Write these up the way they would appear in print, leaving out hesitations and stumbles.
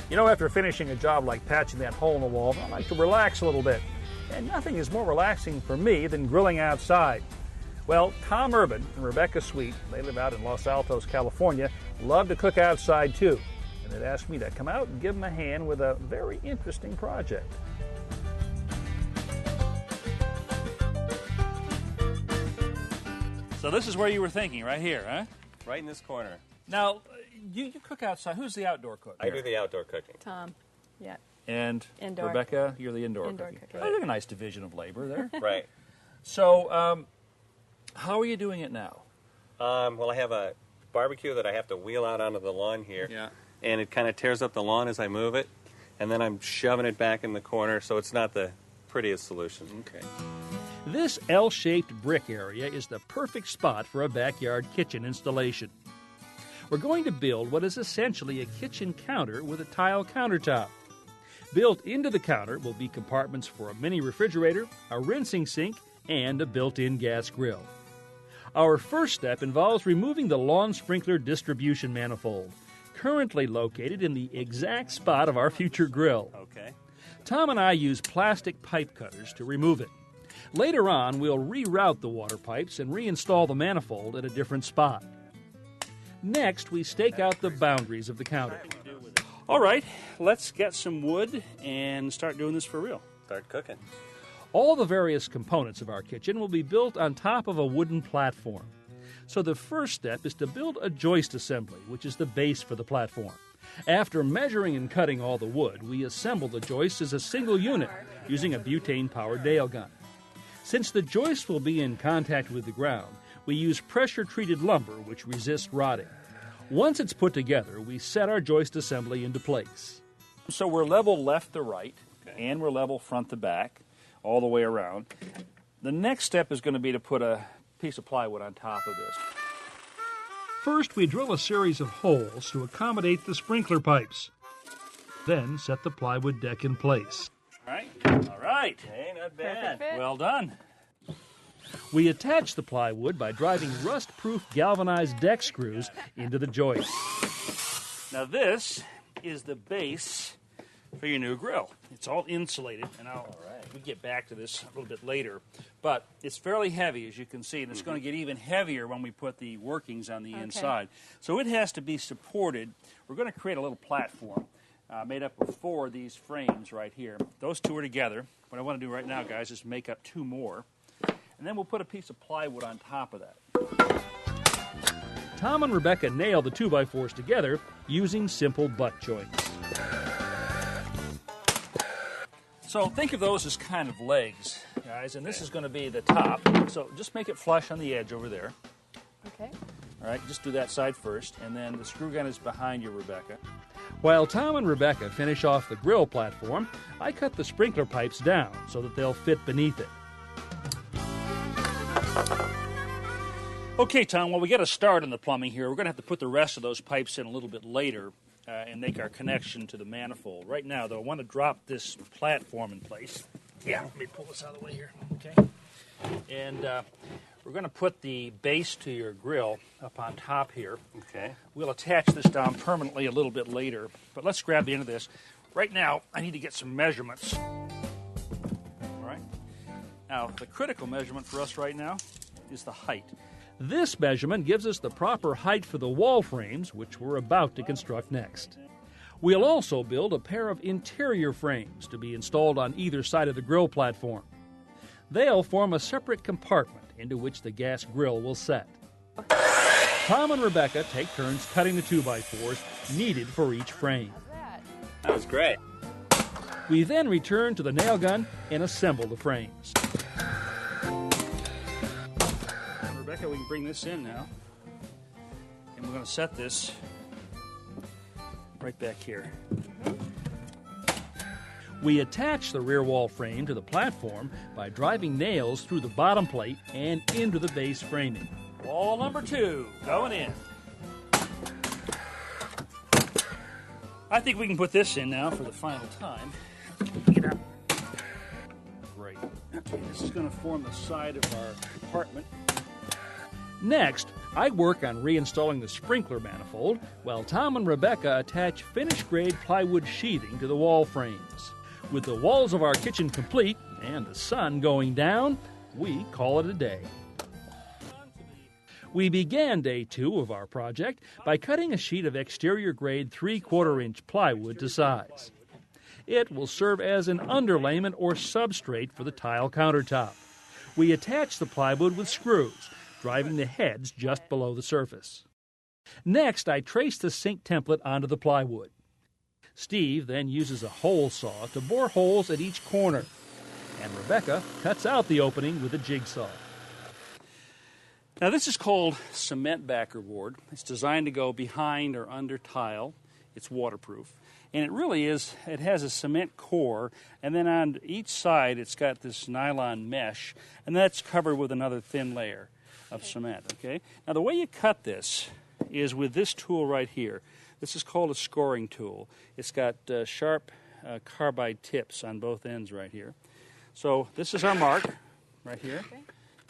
You know, after finishing a job like patching that hole in the wall, I like to relax a little bit. And nothing is more relaxing for me than grilling outside. Well, Tom Urban and Rebecca Sweet, they live out in Los Altos, California, love to cook outside too. And they'd asked me to come out and give them a hand with a very interesting project. So this is where you were thinking, right here, huh? Right in this corner. Now, you cook outside. Who's the outdoor cook I here? do the outdoor cooking. Tom, yeah. And Indoor. Rebecca, you're the indoor Indoor cooking. cooking. Oh, there's a nice division of labor there. Right. So, how are you doing it now? Well, I have a barbecue that I have to wheel out onto the lawn here. Yeah. And it kind of tears up the lawn as I move it. And then I'm shoving it back in the corner, so it's not the prettiest solution. Okay. This L-shaped brick area is the perfect spot for a backyard kitchen installation. We're going to build what is essentially a kitchen counter with a tile countertop. Built into the counter will be compartments for a mini refrigerator, a rinsing sink, and a built-in gas grill. Our first step involves removing the lawn sprinkler distribution manifold, currently located in the exact spot of our future grill. Okay. Tom and I use plastic pipe cutters to remove it. Later on, we'll reroute the water pipes and reinstall the manifold at a different spot. Next, we stake out the boundaries of the counter. All right, let's get some wood and start doing this for real. Start cooking. All the various components of our kitchen will be built on top of a wooden platform. So the first step is to build a joist assembly, which is the base for the platform. After measuring and cutting all the wood, we assemble the joist as a single unit using a butane-powered nail gun. Since the joist will be in contact with the ground, we use pressure-treated lumber which resists rotting. Once it's put together, we set our joist assembly into place. So we're level left to right, and we're level front to back, all the way around. The next step is going to be to put a piece of plywood on top of this. First, we drill a series of holes to accommodate the sprinkler pipes. Then set the plywood deck in place. All right. Hey, not bad. Well done. We attach the plywood by driving rust-proof galvanized deck screws into the joist. Now this is the base for your new grill. It's all insulated, and we'll get back to this a little bit later. But it's fairly heavy, as you can see, and it's going to get even heavier when we put the workings on the inside. So it has to be supported. We're going to create a little platform made up of 4 of these frames right here. Those 2 are together. What I want to do right now, guys, is make up 2 more. And then we'll put a piece of plywood on top of that. Tom and Rebecca nail the 2x4s together using simple butt joints. So think of those as kind of legs, guys, and this is going to be the top. So just make it flush on the edge over there. Okay. All right, just do that side first, and then the screw gun is behind you, Rebecca. While Tom and Rebecca finish off the grill platform, I cut the sprinkler pipes down so that they'll fit beneath it. Okay, Tom, well, we got to start on the plumbing here. We're going to have to put the rest of those pipes in a little bit later and make our connection to the manifold. Right now, though, I want to drop this platform in place. Yeah, let me pull this out of the way here, okay? And we're going to put the base to your grill up on top here. Okay. We'll attach this down permanently a little bit later, but let's grab the end of this. Right now, I need to get some measurements. All right? Now, the critical measurement for us right now is the height. This measurement gives us the proper height for the wall frames, which we're about to construct next. We'll also build a pair of interior frames to be installed on either side of the grill platform. They'll form a separate compartment into which the gas grill will set. Tom and Rebecca take turns cutting the 2x4s needed for each frame. That was great. We then return to the nail gun and assemble the frames. Rebecca, we can bring this in now. And we're going to set this right back here. We attach the rear wall frame to the platform by driving nails through the bottom plate and into the base framing. Wall number 2 going in. I think we can put this in now for the final time. Get out. Great. Okay, this is going to form the side of our compartment. Next, I work on reinstalling the sprinkler manifold, while Tom and Rebecca attach finished-grade plywood sheathing to the wall frames. With the walls of our kitchen complete and the sun going down, we call it a day. We began day 2 of our project by cutting a sheet of exterior-grade 3/4-inch plywood to size. It will serve as an underlayment or substrate for the tile countertop. We attach the plywood with screws, driving the heads just below the surface. Next, I trace the sink template onto the plywood. Steve then uses a hole saw to bore holes at each corner, and Rebecca cuts out the opening with a jigsaw. Now, this is called cement backer board. It's designed to go behind or under tile. It's waterproof. And it really is, it has a cement core, and then on each side it's got this nylon mesh, and that's covered with another thin layer of cement, okay? Now, the way you cut this is with this tool right here. This is called a scoring tool. It's got sharp carbide tips on both ends right here. So this is our mark right here. Okay.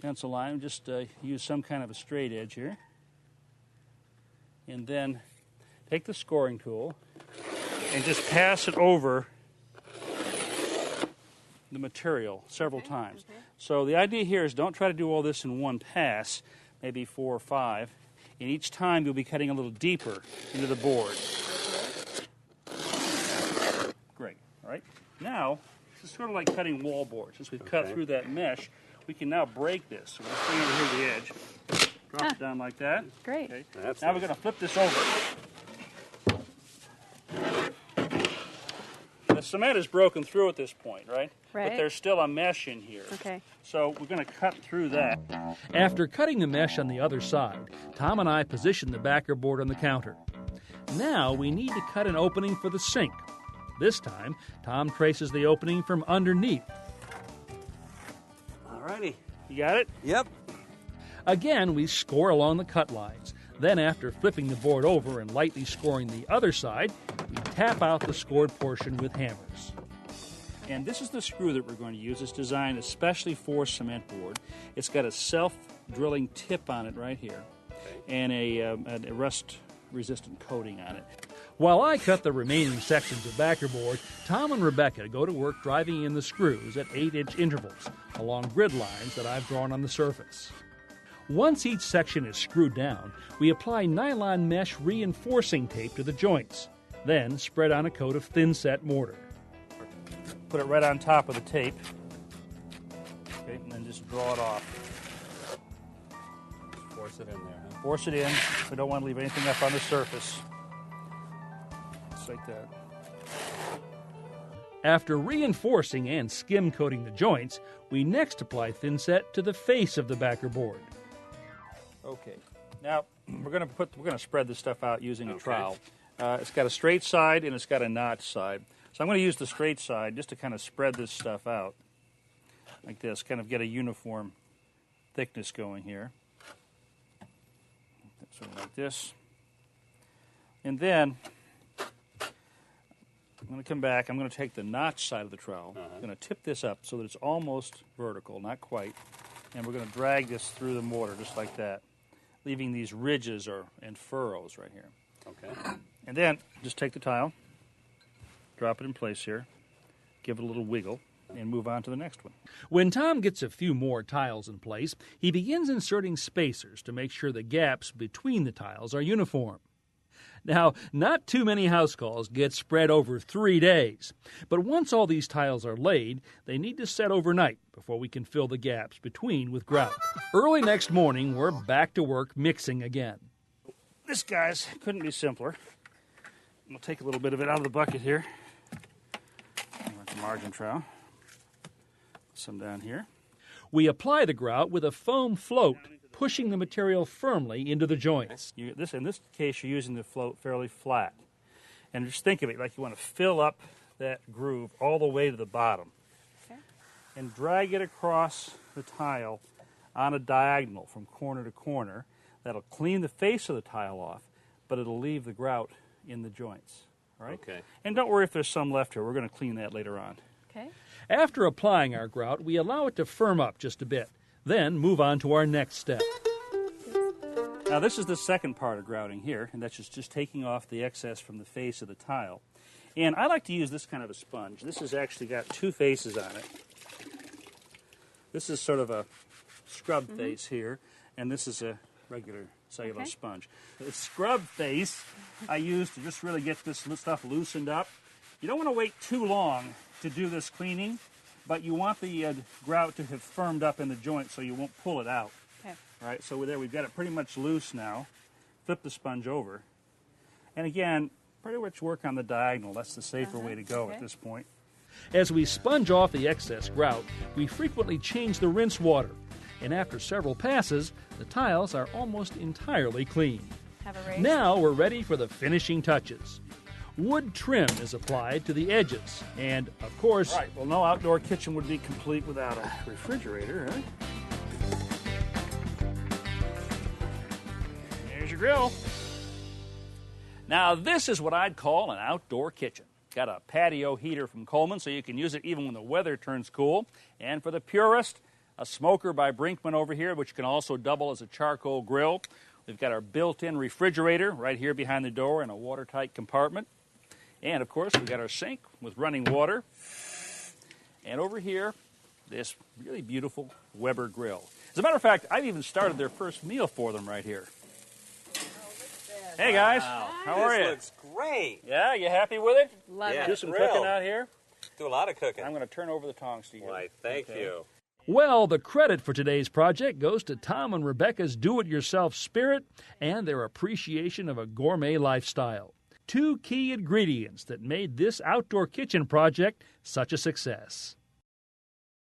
Pencil line, just use some kind of a straight edge here. And then take the scoring tool and just pass it over the material several times. Okay. So the idea here is don't try to do all this in one pass, maybe 4 or 5. And each time you'll be cutting a little deeper into the board. Great. All right. Now, this is sort of like cutting wall boards. Since we've cut through that mesh, we can now break this. So we'll bring it here to the edge. Drop it down like that. Great. Okay. That's Now we're going to flip this over. The cement is broken through at this point, right? Right. But there's still a mesh in here. Okay. So we're going to cut through that. After cutting the mesh on the other side, Tom and I position the backer board on the counter. Now we need to cut an opening for the sink. This time, Tom traces the opening from underneath. Alrighty. You got it? Yep. Again, we score along the cut lines. Then, after flipping the board over and lightly scoring the other side, we tap out the scored portion with hammers. And this is the screw that we're going to use. It's designed especially for cement board. It's got a self-drilling tip on it right here, and a rust-resistant coating on it. While I cut the remaining sections of backer board, Tom and Rebecca go to work driving in the screws at 8-inch intervals along grid lines that I've drawn on the surface. Once each section is screwed down, we apply nylon mesh reinforcing tape to the joints, then spread on a coat of thin-set mortar. Put it right on top of the tape, okay, and then just draw it off. Just force it in there, huh? Force it in. We don't want to leave anything up on the surface. Just like that. After reinforcing and skim coating the joints, we next apply thin-set to the face of the backer board. Okay. Now we're going to spread this stuff out using a trowel. It's got a straight side and it's got a notch side. So I'm going to use the straight side just to kind of spread this stuff out like this, kind of get a uniform thickness going here. Sort of like this. And then I'm going to come back. I'm going to take the notch side of the trowel. I'm going to tip this up so that it's almost vertical, not quite. And we're going to drag this through the mortar just like that, leaving these ridges and furrows right here. Okay. And then just take the tile, drop it in place here, give it a little wiggle, and move on to the next one. When Tom gets a few more tiles in place, he begins inserting spacers to make sure the gaps between the tiles are uniform. Now, not too many house calls get spread over 3 days, but once all these tiles are laid, they need to set overnight before we can fill the gaps between with grout. Early next morning, we're back to work mixing again. This, guys, couldn't be simpler. We'll take a little bit of it out of the bucket here. The margin trowel. Some down here. We apply the grout with a foam float, pushing the material firmly into the joints. In this case, you're using the float fairly flat. And just think of it like you want to fill up that groove all the way to the bottom. Okay. And drag it across the tile on a diagonal from corner to corner. That'll clean the face of the tile off, but it'll leave the grout in the joints. All right? Okay. And don't worry if there's some left here. We're going to clean that later on. Okay. After applying our grout, we allow it to firm up just a bit. Then move on to our next step. Now this is the second part of grouting here, and that's just taking off the excess from the face of the tile. And I like to use this kind of a sponge. This has actually got two faces on it. This is sort of a scrub face here, and this is a regular cellular sponge. The scrub face I use to just really get this stuff loosened up. You don't want to wait too long to do this cleaning, but you want the grout to have firmed up in the joint so you won't pull it out. Okay. All right, so there we've got it pretty much loose now. Flip the sponge over. And again, pretty much work on the diagonal. That's the safer way to go at this point. As we sponge off the excess grout, we frequently change the rinse water. And after several passes, the tiles are almost entirely clean. Have a raise. Now we're ready for the finishing touches. Wood trim is applied to the edges. And, of course... Right, well, no outdoor kitchen would be complete without a refrigerator, right? There's your grill. Now, this is what I'd call an outdoor kitchen. Got a patio heater from Coleman, so you can use it even when the weather turns cool. And for the purist, a smoker by Brinkman over here, which can also double as a charcoal grill. We've got our built-in refrigerator right here behind the door in a watertight compartment. And, of course, we've got our sink with running water. And over here, this really beautiful Weber grill. As a matter of fact, I've even started their first meal for them right here. Hey, guys. Wow. How are you? This looks great. Yeah, you happy with it? Love Yeah. it. Do some Grill. cooking out here? Do a lot of cooking. I'm going to turn over the tongs to you. Why, thank you. Well, the credit for today's project goes to Tom and Rebecca's do-it-yourself spirit and their appreciation of a gourmet lifestyle. Two key ingredients that made this outdoor kitchen project such a success.